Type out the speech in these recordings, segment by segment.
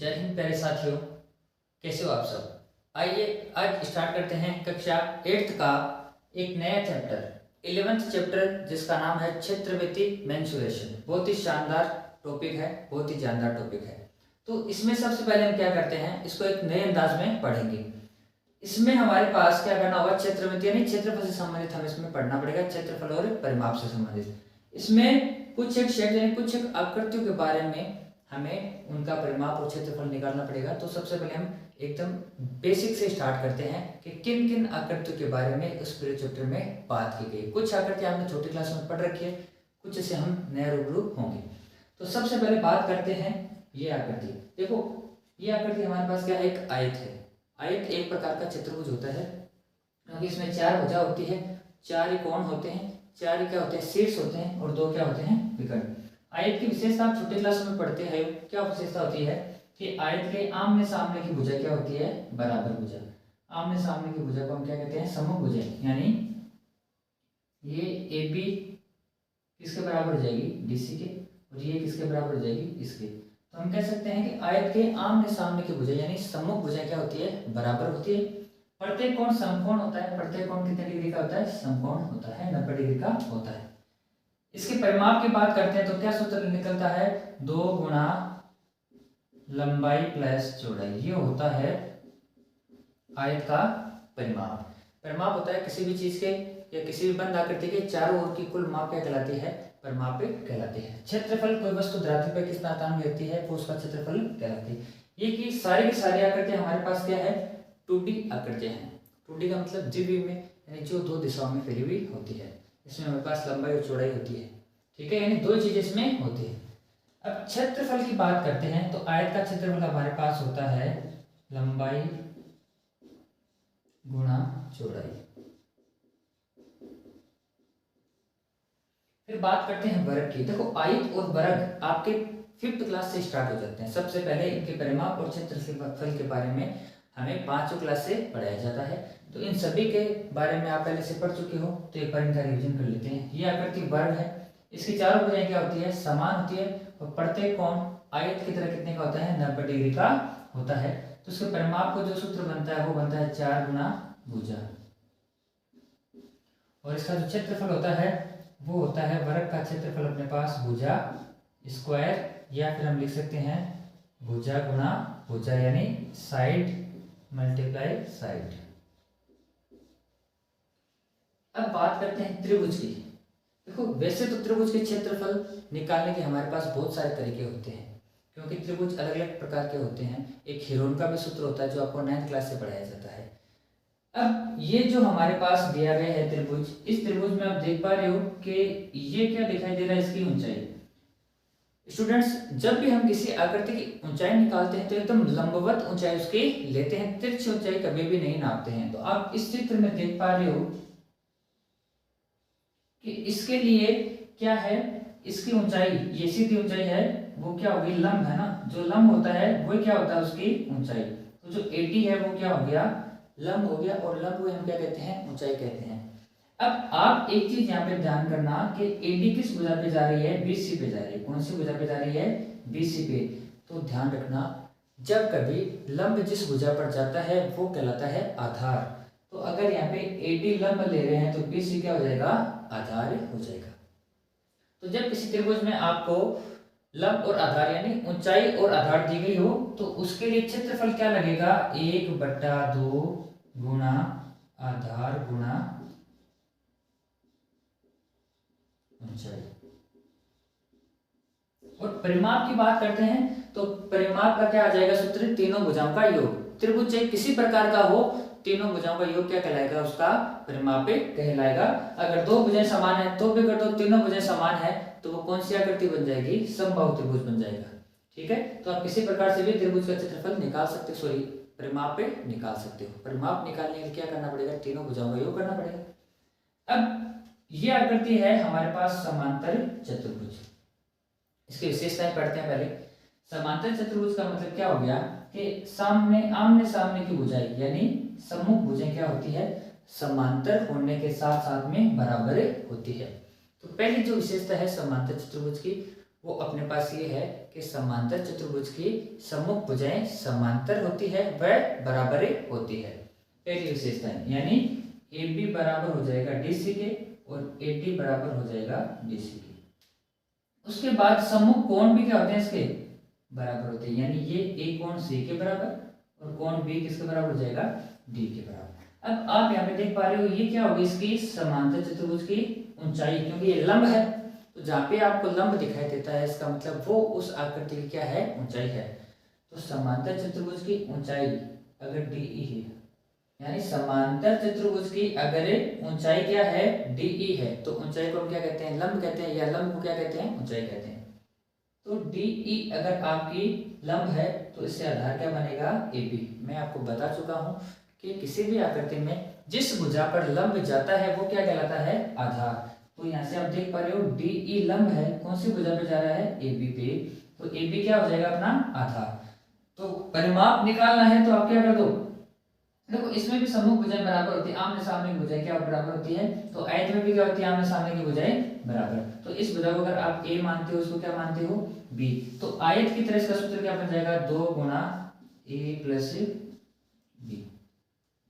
जय हिंद प्यारे साथियों, कैसे हो आप सब। आइए आज स्टार्ट करते हैं कक्षा 8th का एक नया चैप्टर 11th चैप्टर जिसका नाम है क्षेत्रवृत्ति मेंसुरेशन। बहुत ही शानदार टॉपिक है, बहुत ही जानदार टॉपिक है। तो इसमें सबसे पहले हम क्या करते हैं, इसको एक नए अंदाज में पढ़ेंगे। इसमें हमारे पास क्या करना होगा, क्षेत्रवृत्ति यानी क्षेत्रफल से संबंधित हमें इसमें पढ़ना पड़ेगा, क्षेत्रफल और परिमाप से संबंधित। इसमें कुछ एक शेप यानी कुछ एक आकृतियों के बारे में हमें उनका परिमाप और क्षेत्रफल निकालना पड़ेगा। तो सबसे पहले हम एकदम बेसिक से स्टार्ट करते हैं कि किन किन आकृतियों के बारे में उस पूरे चैप्टर में बात की गई। कुछ आकृतियां हमने छोटी क्लास में पढ़ रखी है, कुछ से हम नया रूबरू होंगे। तो सबसे पहले बात करते हैं ये आकृति। देखो ये आकृति हमारे पास क्या है, एक आयत है। आयत एक प्रकार का चतुर्भुज होता है क्योंकि इसमें 4 भुजा होती है, 4 कोण होते हैं, 4 क्या होते हैं, शीर्ष होते हैं और 2 क्या होते हैं, विकर्ण। आयत की विशेषता आप छोटे क्लास में पढ़ते हैं। क्या विशेषता होती है कि आयत के आमने सामने की भुजा क्या होती है, बराबर भुजा। आमने सामने की भुजा को हम क्या कहते हैं, सममुख भुजा। यानी ये AB किसके बराबर हो जाएगी, BC के, और ये किसके बराबर हो जाएगी, इसके। तो हम कह सकते हैं कि आयत के आमने सामने की भुजा यानी सम्मुख भुजा क्या होती है, बराबर होती है। प्रत्येक कोण समकोण होता है। प्रत्येक कोण कितने डिग्री का होता है, समकोण होता है, 90 डिग्री का होता है। इसके परिमाप की बात करते हैं तो क्या सूत्र निकलता है, 2 गुणा लंबाई प्लस चौड़ाई। ये होता है आयत का परिमाप। परिमाप होता है किसी भी चीज के या किसी भी बंद आकृति के चारों ओर की कुल माप क्या कहलाती है, परिमाप कहलाती है। क्षेत्रफल कोई वस्तु धरातल पर कितना तान में रहती है वो उसका क्षेत्रफल कहलाती है। ये की सारी आकृतियां हमारे पास क्या है, 2D आकृतियां हैं। 2D का मतलब द्विविमीय में, यानी जो 2 दिशाओं में फैली हुई होती है। इसमें हमारे पास लंबाई और चौड़ाई होती है, ठीक है, यानी 2 चीजें इसमें होती है। अब क्षेत्रफल की बात करते हैं तो आयत का क्षेत्रफल हमारे पास होता है लंबाई गुणा चौड़ाई। फिर बात करते हैं वर्ग की। देखो आयत और वर्ग आपके 5th क्लास से स्टार्ट हो जाते हैं। सबसे पहले इनके परिमाप और क्षेत्रफल के बारे में हमें 5वीं क्लास से पढ़ाया जाता है। तो इन सभी के बारे में आप पहले से पढ़ चुके हो, तो एक बार इनका रिवीजन कर लेते हैं। ये आकृति वर्ग है, इसकी चारों भुजाएं क्या होती है, समान होती है, और प्रत्येक कोण आयत की तरह कितने का होता है, 90 डिग्री का होता है। तो उसके परिमाप को जो सूत्र बनता है वो बनता है 4 गुना भुजा, और इसका जो क्षेत्रफल होता है वो होता है वर्ग का क्षेत्रफल अपने पास भुजा स्क्वायर, या फिर हम लिख सकते हैं भुजा गुना भुजा, यानी साइड मल्टीप्लाई साइड। अब बात करते हैं त्रिभुज की। देखो वैसे तो त्रिभुज के क्षेत्रफल निकालने के हमारे पास बहुत सारे तरीके होते हैं, क्योंकि त्रिभुज अलग अलग प्रकार के होते हैं। एक हीरोन का भी सूत्र होता है जो आपको 9th क्लास से पढ़ाया जाता है। अब ये जो हमारे पास दिया गया है त्रिभुज, इस त्रिभुज में आप देख पा रहे हो कि ये क्या दिखाई दे रहा है, इसकी ऊंचाई। स्टूडेंट्स जब भी हम किसी आकृति की ऊंचाई निकालते हैं तो एकदम लंबवत ऊंचाई उसकी लेते हैं, तिरछी ऊंचाई कभी भी नहीं नापते हैं। तो आप इस चित्र में देख पा रहे हो कि इसके लिए क्या है, इसकी ऊंचाई, ये सीधी ऊंचाई है, वो क्या होगी, लंब है ना, जो लंब होता है वो क्या होता है, उसकी ऊंचाई। तो जो AD है वो क्या हो गया, लंब हो गया, और लंब को हम क्या कहते हैं, ऊंचाई कहते हैं। अब आप एक चीज यहाँ पे ध्यान करना कि AD किस भुजा पे जा रही है, BC पे जा रही है। कौन सी भुजा पे जा रही है, BC पे। तो ध्यान रखना जब कभी लंब जिस भुजा पर जाता है वो कहलाता है आधार। तो अगर यहाँ पे AD लंब ले रहे हैं तो BC क्या हो जाएगा, आधार हो जाएगा। तो जब किसी त्रिभुज में आपको लंब और आधार यानी ऊंचाई और आधार दी गई हो तो उसके लिए क्षेत्रफल क्या लगेगा, 1/2 गुणा आधार गुणा ऊंचाई। और परिमाप की बात करते हैं तो परिमाप का क्या आ जाएगा सूत्र, तीनों भुजाओं का योग। त्रिभुज चाहे किसी प्रकार का हो, तीनों भुजाओं का योग क्या कहलाएगा, उसका परिमाप कहलाएगा। अगर 2 भुजाएं समान है तो भी अगर तीनों भुजाएं समान है तो वो कौन सी आकृति बन जाएगी, समबाहु त्रिभुज बन जाएगा। ठीक है, तो आप किसी प्रकार से भी त्रिभुज का क्षेत्रफल निकाल सकते हो, सॉरी परिमाप निकाल सकते हो। परिमाप निकालने के लिए क्या करना पड़ेगा, तीनों भुजाओं का योग करना पड़ेगा। अब ये आकृति है हमारे पास समांतर चतुर्भुज। इसकी विशेषताएं पढ़ते हैं पहले। समांतर चतुर्भुज का मतलब क्या हो गया कि आमने सामने की भुजाएं यानी सम्मुख भुजाएं क्या होती है, समांतर होने के साथ साथ में बराबर होती है। तो पहली जो विशेषता है समांतर चतुर्भुज की वो अपने पास ये है कि समांतर चतुर्भुज की सम्मुख भुजाएं समांतर होती है व बराबर होती है। पहली विशेषता है, यानी ए बी बराबर हो जाएगा डी सी के और ए डी बराबर हो जाएगा डी सी के। उसके बाद सम्मुख कोण भी क्या होते हैं इसके बराबर होते हैं, यानी ये ए कोण सी के बराबर और कोण बी किसके बराबर हो जाएगा डी के बराबर। अब आप यहाँ पे देख पा रहे हो ये क्या होगी इसकी समांतर चतुर्भुज की ऊंचाई, क्योंकि ये लंब है तो जहाँ पे आपको लंब दिखाई देता है इसका मतलब वो उस आकृति की क्या है ऊंचाई है। तो समांतर चतुर्भुज की ऊंचाई अगर डी ई है, यानी समांतर चतुर्भुज की अगर ऊंचाई क्या है डी ई है, तो ऊंचाई को हम क्या कहते हैं लंब कहते हैं, या लंब को क्या कहते हैं ऊंचाई कहते हैं। तो डी ई अगर आपकी लंब है तो इससे आधार क्या बनेगा ए बी। मैं आपको बता चुका हूं कि किसी भी आकृति में जिस भुजा पर लंब जाता है वो क्या कहलाता है आधार। तो यहाँ से आप देख पा रहे हो डी ई लंब है, कौन सी भुजा पे जा रहा है ए बी पे, तो ए बी क्या हो जाएगा अपना आधार। तो परिमाप निकालना है तो आप क्या कर दो, देखो इसमें भी सम्मुख भुजाएं बराबर होती है, आमने सामने की भुजाएं क्या बराबर होती है, तो आयत में भी क्या होती है आमने सामने की भुजाएं बराबर। तो इस भुजा को अगर आप ए मानते हो उसको क्या मानते हो बी, तो आयत की तरह इसका सूत्र क्या बन जाएगा 2 गुणा ए प्लस बी,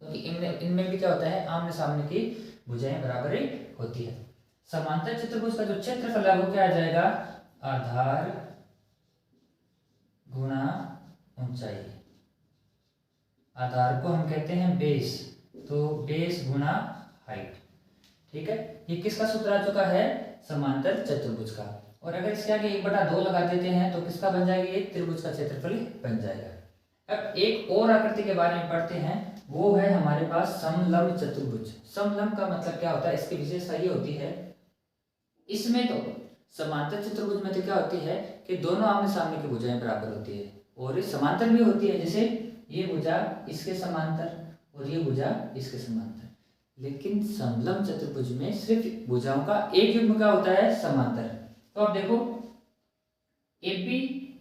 क्योंकि इनमें भी क्या होता है आमने सामने की भुजाएं बराबर होती है। समांतर चतुर्भुज का जो क्षेत्रफल है वो क्या आ जाएगा आधार गुणा ऊंचाई। आधार को हम कहते हैं बेस, तो बेस गुणा हाइट। ठीक है, ये किसका सूत्र आ चुका है समांतर चतुर्भुज का। और अगर इसके आगे 1/2 लगा देते हैं तो किसका बन जाएगा ये त्रिभुज का क्षेत्रफल बन जाएगा। अब एक और आकृति के बारे में पढ़ते हैं, वो है हमारे पास समलंब चतुर्भुज। समलंब का मतलब क्या होता है, इसकी विशेषता ये होती है, इसमें तो समांतर चतुर्भुज में तो क्या होती है कि दोनों आमने सामने की भुजाएं बराबर होती है और ये समांतर भी होती है, जैसे ये भुजा इसके समांतर और ये भुजा इसके समांतर। लेकिन समलंब चतुर्भुज में सिर्फ भुजाओं का एक युग्म क्या होता है समांतर। तो आप देखो AB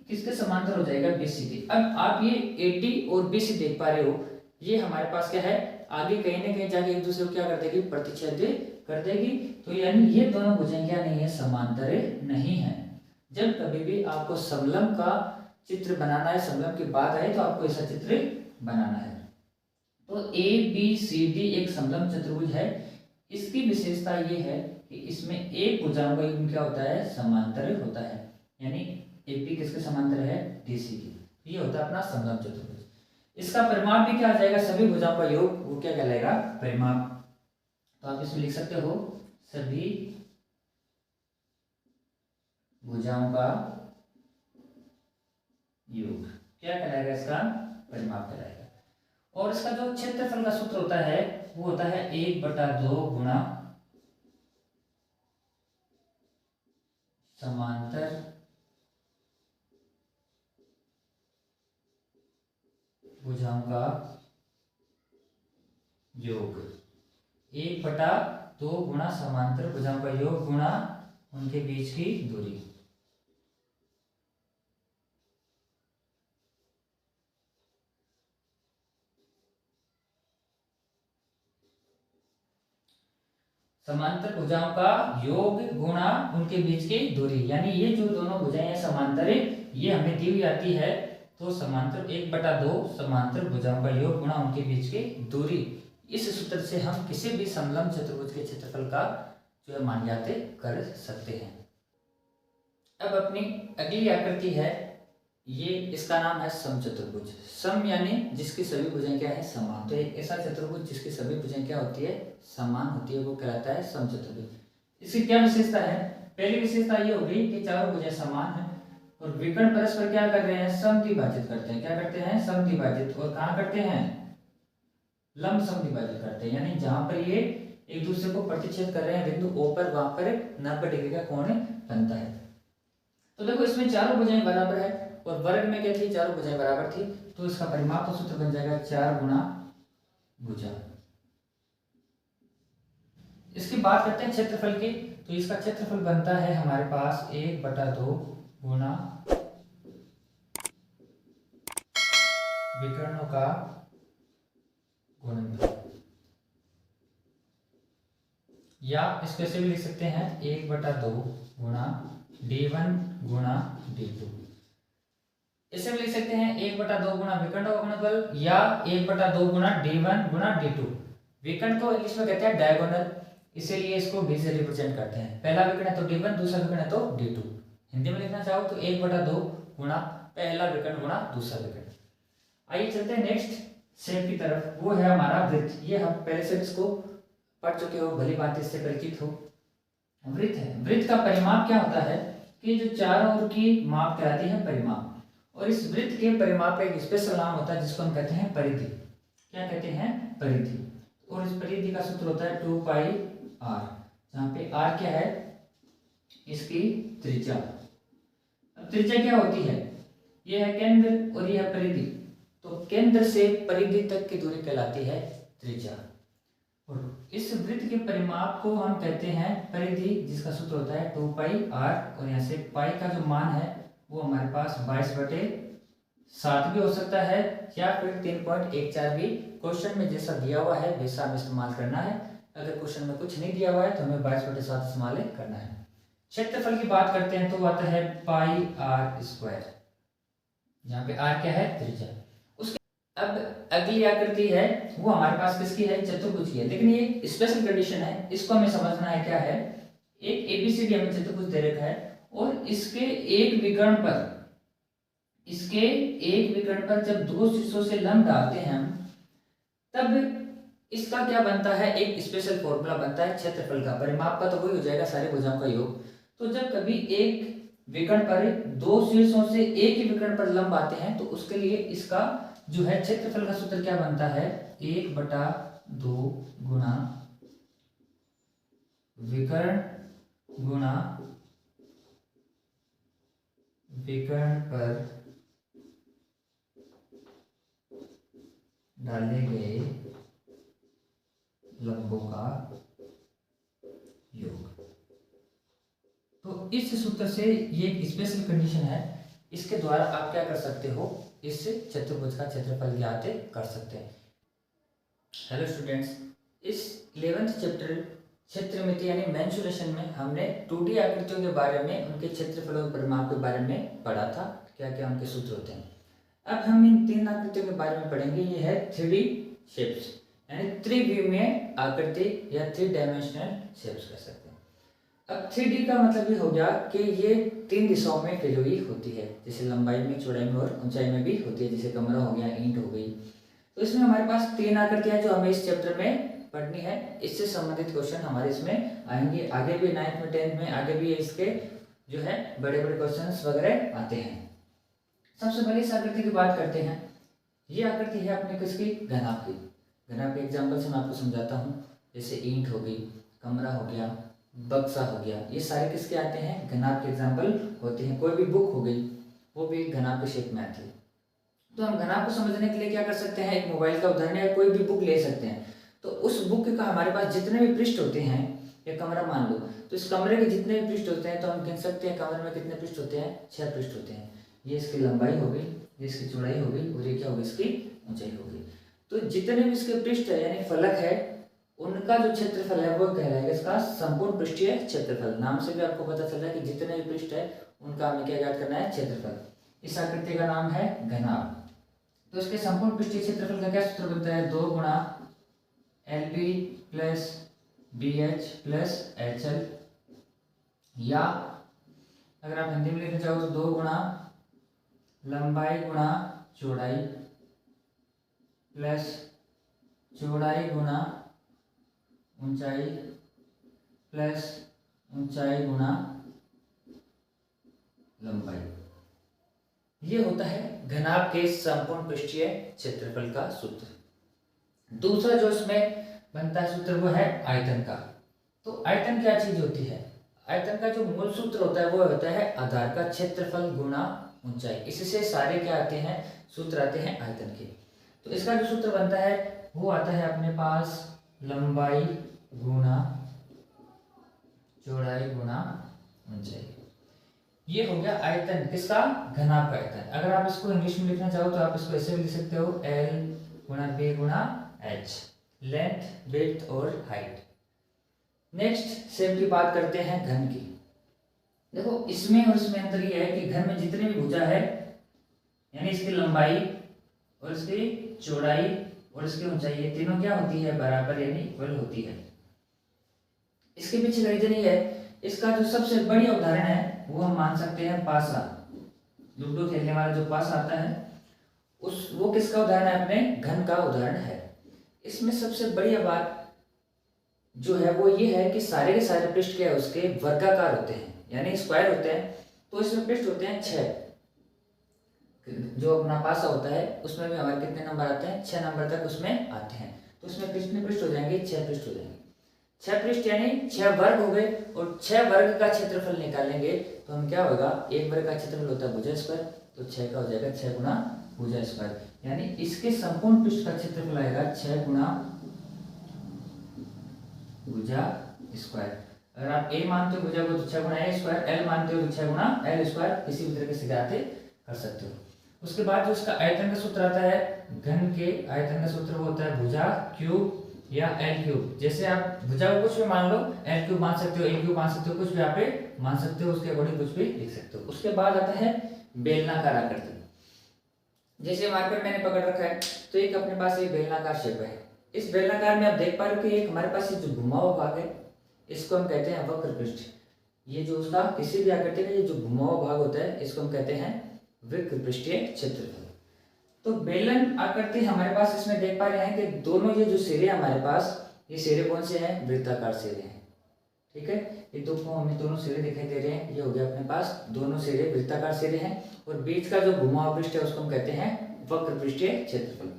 किसके समांतर हो जाएगा BC के। अब आप ये AD और BC देख पा रहे हो, ये हमारे पास क्या है आगे कहीं ना कहीं जाके एक दूसरे को क्या कर देगी प्रतिच्छेद कर देगी। तो यानी ये दोनों भुजाएं क्या नहीं है समांतर नहीं है। जब कभी भी आपको समलंब का चित्र बनाना है, समलंब की बात आए तो आपको ऐसा चित्र बनाना है। तो ABCD एक समलंब चतुर्भुज है। इसकी विशेषता ये है कि इसमें एक भुजाओं का युग्म क्या होता है समांतर होता है, यानी AP किसके समांतर है DC की। ये होता है अपना समलंब चतुर्भुज। इसका परिमाप भी क्या आ जाएगा सभी भुजाओं का योग, वो क्या कहलाएगा परिमाप। तो आप इसमें लिख सकते हो सभी भुजाओं का योग क्या कहलाएगा इसका परिमाप कहलाएगा। और इसका जो क्षेत्रफल का सूत्र होता है वो होता है 1/2 गुणा समांतर भुजाओं का योग। 1/2 गुणा समांतर भुजाओं का योग गुणा उनके बीच की दूरी। समांतर भुजाओं का योग गुणा उनके बीच की दूरी, यानी ये जो दोनों भुजाएं समांतर है ये हमें दी हुई आती है। तो समांतर 1/2 समांतर भुजाओं का योग गुणा उनके बीच की दूरी। इस सूत्र से हम किसी भी समलंब चतुर्भुज के क्षेत्रफल का जो है मान ज्ञात कर सकते हैं। अब अपनी अगली आकृति है, ये इसका नाम है समचतुर्भुज। सम यानी जिसकी सभी भुजाएं क्या है समान। तो एक ऐसा चतुर्भुज जिसकी सभी भुजाएं क्या होती है समान होती है, वो कहलाता है समचतुर्भुज। इसकी क्या विशेषता है, पहली विशेषता ये होगी कि चारों भुजाएं समान है और विकर्ण परस्पर क्या कर रहे हैं समद्विभाजित करते हैं। क्या करते हैं समद्विभाजित, और कहाँ करते हैं लंब समद्विभाजित करते हैं, यानी जहां पर ये एक दूसरे को प्रतिच्छेद कर रहे हैं बिंदु O पर, वहां पर 90 डिग्री का कोण बनता है। तो देखो इसमें चारों भुजाएं बराबर है और वर्ग में क्या थी चारों भुजाएं बराबर थी, तो इसका परिमाप का सूत्र बन जाएगा 4 गुणा भुजा। इसकी बात करते हैं क्षेत्रफल की, तो इसका क्षेत्रफल बनता है हमारे पास 1/2 गुणा विकर्णों का गुणनफल, या इसको ऐसे भी लिख सकते हैं 1/2 गुणा d1 गुणा d2। इसे भी लिख सकते हैं 1/2 गुणा विकर्ण का गुणनफल या 1/2 गुणा d1 गुणा d2। विकर्ण को इंग्लिश में कहते हैं डायगोनल, इसीलिए इसको b से रिप्रेजेंट करते हैं। पहला विकर्ण है तो d1, दूसरा विकर्ण है तो d2। हिंदी में लिखना चाहो तो 1/2 गुणा पहला विकर्ण गुणा दूसरा विकर्ण। आइए चलते हैं नेक्स्ट शेप की तरफ, वो है हमारा वृत्त। ये हम पहले से इसको पढ़ चुके हो, भली बात इससे परिचित हो। वृत्त है, वृत्त का परिमाप क्या होता है कि जो चारों ओर की माप कहलाती है परिमाप, और इस वृत्त के परिमाप का एक स्पेशल नाम होता है जिसको हम कहते हैं परिधि। क्या कहते हैं? परिधि। और इस परिधि का सूत्र होता है 2πr, जहाँ पे r क्या है? इसकी त्रिज्या। अब त्रिज्या क्या होती है? यह है केंद्र और यह है परिधि, तो केंद्र से परिधि तक की दूरी कहलाती है त्रिज्या। और इस वृत्त के परिमाप को हम कहते हैं परिधि, जिसका सूत्र होता है 2πr। और यहाँ से पाई का जो मान है वो हमारे पास 22/7 भी हो सकता है, या फिर 3.14 भी। क्वेश्चन में जैसा दिया हुआ है वैसा हमें इस्तेमाल करना है। अगर क्वेश्चन में कुछ नहीं दिया हुआ है तो हमें 22/7 इस्तेमाल करना है। क्षेत्रफल की बात करते हैं तो आता है πr², यहाँ पे r क्या है? त्रिज्या। अब अगली आकृति है वो हमारे पास किसकी है? चतुर्भुज की है। लेकिन ये स्पेशल कंडीशन है, इसको हमें समझना है। क्या है? एक एबीसीडी हमें चतुर्भुज दे रखा है और इसके एक विकर्ण पर जब दो शीर्षों से लंब डालते हैं हम, तब इसका क्या बनता है? एक स्पेशल फॉर्मूला बनता है क्षेत्रफल का। परिमाप का तो वही हो जाएगा, सारे भुजाओं का योग। तो जब कभी एक विकर्ण पर दो शीर्षों से एक ही विकर्ण पर लंब आते हैं तो उसके लिए इसका जो है क्षेत्रफल का सूत्र क्या बनता है? 1/2 गुणा विकर्ण गुणा विकर्ण पर डाले गए लंबों का योग। तो इस सूत्र से ये एक स्पेशल कंडीशन है, इसके द्वारा आप क्या कर सकते हो? इस चतुर्भुज का क्षेत्रफल ज्ञात कर सकते हैं। हेलो स्टूडेंट्स, इस 11th चैप्टर क्षेत्रमिति यानी मेंसुरेशन में हमने 2D आकृतियों के बारे में, उनके क्षेत्रफल और परिमाप के बारे में पढ़ा था, क्या क्या उनके सूत्र होते हैं। अब हम इन 3 आकृतियों के बारे में पढ़ेंगे। ये है 3D शेप्स, यानी त्रिविमीय आकृति या 3 डायमेंशनल शेप्स कह सकते हैं। अब 3D का मतलब ये हो गया कि ये 3 दिशाओं में फैली हुई होती है, जैसे लंबाई में, चौड़ाई में और ऊंचाई में भी होती है, जैसे कमरा हो गया, ईंट हो गई। तो इसमें हमारे पास 3 आकृतियां जो हमें इस चैप्टर में पढ़नी है। इससे संबंधित क्वेश्चन हमारे इसमें आएंगे, आगे भी 9th में 10th में आगे भी इसके जो है बड़े बड़े क्वेश्चन वगैरह आते हैं। सबसे पहले इस आकृति की बात करते हैं। ये आकृति है अपने किसकी? घनाभ की। घनाभ के एग्जाम्पल से मैं आपको समझाता हूँ, जैसे ईंट हो गई, कमरा हो गया, बक्सा हो गया, ये सारे किसके आते हैं? घनाभ के एग्जाम्पल होते हैं। कोई भी बुक हो गई वो भी घनाभ के शेप में आती है। तो हम घनाभ को समझने के लिए क्या कर सकते हैं? एक मोबाइल का उदाहरण है, कोई भी बुक ले सकते हैं। तो उस बुक का हमारे पास जितने भी पृष्ठ होते हैं, या कमरा मान लो, तो इस कमरे के जितने भी पृष्ठ होते हैं तो हम गिन सकते हैं कमरे में कितने पृष्ठ होते हैं? 6 पृष्ठ होते हैं। ये इसकी लंबाई हो गई, ये इसकी चौड़ाई हो गई और ये क्या होगी? इसकी ऊंचाई हो गई। तो जितने भी इसके पृष्ठ है यानी फलक है, उनका जो क्षेत्रफल है वो कहलाएगा इसका संपूर्ण पृष्ठीय क्षेत्रफल। नाम से भी आपको पता चल रहा है कि जितने भी पृष्ठ है उनका हमें क्या ज्ञात करना है? क्षेत्रफल। इस आकृति का नाम है घनाभ। तो इसके संपूर्ण पृष्ठीय क्षेत्रफल का क्या सूत्र बनता है? 2 गुणा LB plus BH plus HL, या अगर आप हिंदी में लिखना चाहो तो 2 गुणा लंबाई गुणा चौड़ाई प्लस चौड़ाई गुणा ऊंचाई प्लस ऊंचाई गुणा लंबाई। ये होता है घनाभ के संपूर्ण पृष्ठीय क्षेत्रफल का सूत्र। दूसरा जो इसमें बनता है सूत्र वो है आयतन का। तो आयतन क्या चीज होती है? आयतन का जो मूल सूत्र होता है वो होता है आधार का क्षेत्रफल गुणा ऊंचाई। इससे सारे क्या आते हैं? सूत्र आते हैं आयतन के। तो इसका जो सूत्र बनता है वो आता है अपने पास लंबाई गुणा चौड़ाई गुणा ऊंचाई। ये हो गया आयतन किसका? घनाभ का आयतन। अगर आप इसको इंग्लिश में लिखना चाहो तो आप इसको ऐसे भी लिख सकते हो, L गुणा B गुणा H, लेंथ, विड्थ और हाइट। नेक्स्ट शेप की बात करते हैं घन की। देखो इसमें और इसमें अंतर ये है कि घन में जितनी भी भुजा है, यानी इसकी लंबाई और इसकी चौड़ाई और इसकी ऊंचाई, ये तीनों क्या होती है, बराबर यानी इक्वल होती है। इसके पीछे का रीजन ये है, इसका जो सबसे बढ़िया उदाहरण है वो हम मान सकते हैं पासा। लूडो खेलने वाला जो पासा आता है वो किसका उदाहरण है, अपने घन का उदाहरण है। इसमें सबसे बढ़िया बात जो है वो ये है कि सारे के सारे पृष्ठ क्या है, उसके वर्गाकार होते हैं, यानी स्क्वायर होते हैं। तो इसमें पृष्ठ होते हैं 6। जो अपना पासा होता है उसमें भी हमारे कितने नंबर आते हैं, 6 नंबर तक उसमें आते हैं। तो उसमें कितने पृष्ठ हो जाएंगे, 6 पृष्ठ हो जाएंगे। 6 पृष्ठ यानी 6 वर्ग हो गए, और 6 वर्ग का क्षेत्रफल निकालेंगे तो हम क्या होगा, एक वर्ग का क्षेत्रफल होता है भुजा स्क्वायर, तो 6 का हो जाएगा 6 गुना भुजा स्क्वायर, यानी इसके संपूर्ण पृष्ठ का क्षेत्रफल आएगा 6 गुना भुजा स्क्वायर। अगर आप a मानते हो भुजा को तो 6 गुना a स्क्वायर, l मानते हो तो 6 गुना l स्क्वायर, किसी भी तरीके से ज्ञात कर सकते हो। उसके बाद जो उसका आयतन का सूत्र आता है, घन के आयतन का सूत्र वो होता है भुजा क्यूब या एल क्यूब। जैसे आप भुजा को कुछ भी मान लो, एल क्यूब मान सकते हो, ए क्यूब मान सकते हो, कुछ भी आप मान सकते हो, उसके अकॉर्डिंग कुछ भी लिख सकते हो। उसके बाद आता है बेलनाकार आकृति। जैसे मार्कर मैंने पकड़ रखा है तो एक अपने पास एक बेलनाकार शेप है। इस बेलनाकार में आप देख पा रहे हो कि एक हमारे पास जो घुमा हुआ भाग है इसको हम कहते हैं वक्र पृष्ठ। ये जो उसका किसी भी आकृति का ये जो घुमा हुआ भाग होता है इसको हम कहते हैं वक्र पृष्ठीय क्षेत्रफल। तो बेलन आकृति हमारे पास इसमें देख पा रहे हैं कि दोनों ये जो सिरे हमारे पास, ये सिरे कौन से हैं, वृत्ताकार सिरे हैं। ठीक है, ये हमें दोनों सिरे दिखाई दे रहे हैं, ये हो गया अपने पास दोनों सिरे वृत्ताकार सिरे हैं, और बीच का जो घुमा हुआ पृष्ठ है उसको हम कहते हैं वक्र पृष्ठीय क्षेत्रफल।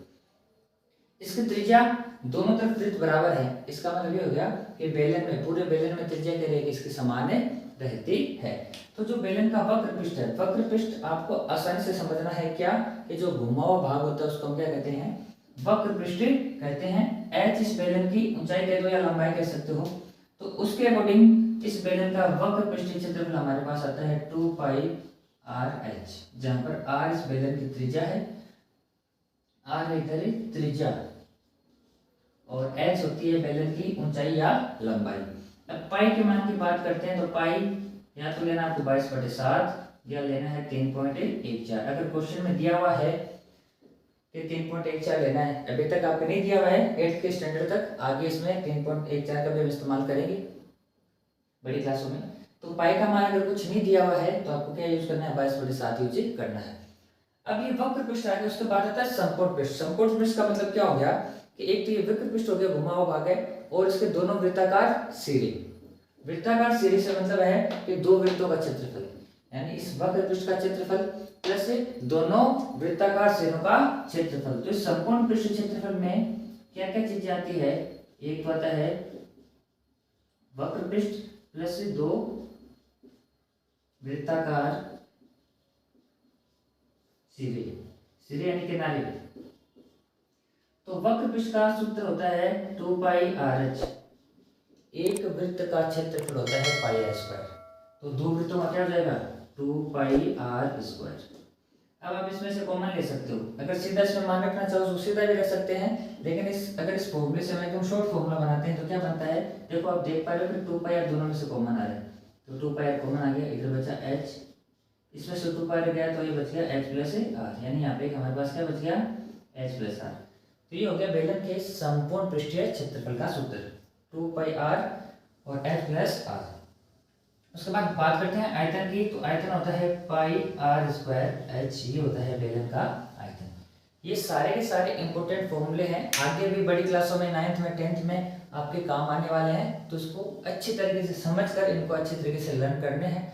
इसकी त्रिज्या दोनों तरफ वृत्त बराबर है, इसका मतलब ये हो गया कि बेलन में, पूरे बेलन में त्रिज्या क्या रहेगी, इसकी समान रहती है। तो जो बेलन का वक्र पृष्ठ है, वक्र पृष्ठ आपको आसानी से समझना है क्या, कि जो घुमा हुआ भाग होता है उसको हम क्या कहते हैं, वक्र पृष्ठ कहते हैं। h इस बेलन की ऊंचाई कह दो या लंबाई कह सकते हो, तो उसके अकॉर्डिंग इस बेलन का वक्र पृष्ठीय क्षेत्रफल हमारे पास आता है 2 पाई r h, जहां पर r इस बेलन की त्रिज्या है, r इधर त्रिज्या, और h होती है बेलन की ऊंचाई या लंबाई। अब पाई के मान की बात करते हैं तो पाई या तो लेना आपको 22/7 या लेना है 3.14। अगर क्वेश्चन में दिया हुआ है कि 3.14 लेना है, अभी तक आपको नहीं दिया हुआ है 8th के स्टैंडर्ड तक, आगे इसमें 3.14 का भी हम इस्तेमाल करेंगे बड़ी क्लासों में। तो पाई का मान अगर कुछ नहीं दिया हुआ है तो आपको क्या यूज करना है, 22/7 यूज करना है। अब ये वक्र पृष्ठ आ गया, उसके बाद आता है समकोण पृष्ठ। समकोण पृष्ठ का मतलब क्या हो गया कि एक तो ये वक्र पृष्ठ हो गया, घुमा हुआ भाग है, और इसके दोनों वृत्ताकार सिरे। वृत्ताकार सिरे से मतलब है कि दो वृत्तों का क्षेत्रफल, यानी इस वक्र पृष्ठ का क्षेत्रफल प्लस दोनों वृत्ताकार सिरों का क्षेत्रफल। तो इस समकोण पृष्ठ क्षेत्रफल में क्या क्या चीजें आती है, एक तो आता है वक्र पृष्ठ प्लस दो वृत्ताकार सिरे, सिरे यानी किनारे। तो वक्र पृष्ठ का सूत्र होता है 2 पाई आर एच। एक वृत्त का क्षेत्रफल होता है पाई आर स्क्वायर, तो दो वृत्तों का क्या हो जाएगा 2 पाई आर स्क्वायर। अब आप इसमें से कॉमन ले सकते हो, अगर सीधा इसमें मान रखना चाहो तो सीधा भी रख सकते हैं, लेकिन अगर इस फॉर्मूले से हम एकदम शॉर्ट फॉर्मूला बनाते हैं तो क्या बनता है, देखो आप देख पा रहे हो कि 2 पाई आर दोनों में से कॉमन आ रहा है, तो 2 पाई आर कॉमन आ गया, इधर बचा h, इसमें से 2 पाई गया तो ये बच गया h प्लस आर, यानी यहाँ पे हमारे पास क्या बच गया h प्लस आर। तो ये हो गया बेलन के संपूर्ण पृष्ठीय क्षेत्रफल का सूत्र 2 पाई आर और h प्लस आर। उसके बाद बात करते हैं आयतन की, तो आयतन होता है पाई आर स्क्वायर h, ये होता है बेलन का आयतन। ये सारे के सारे इंपॉर्टेंट फॉर्मूले हैं, आगे भी बड़ी क्लासों में 9th में 10th में आपके काम आने वाले हैं, तो इसको अच्छी तरीके से समझकर इनको अच्छी तरीके से लर्न करने हैं।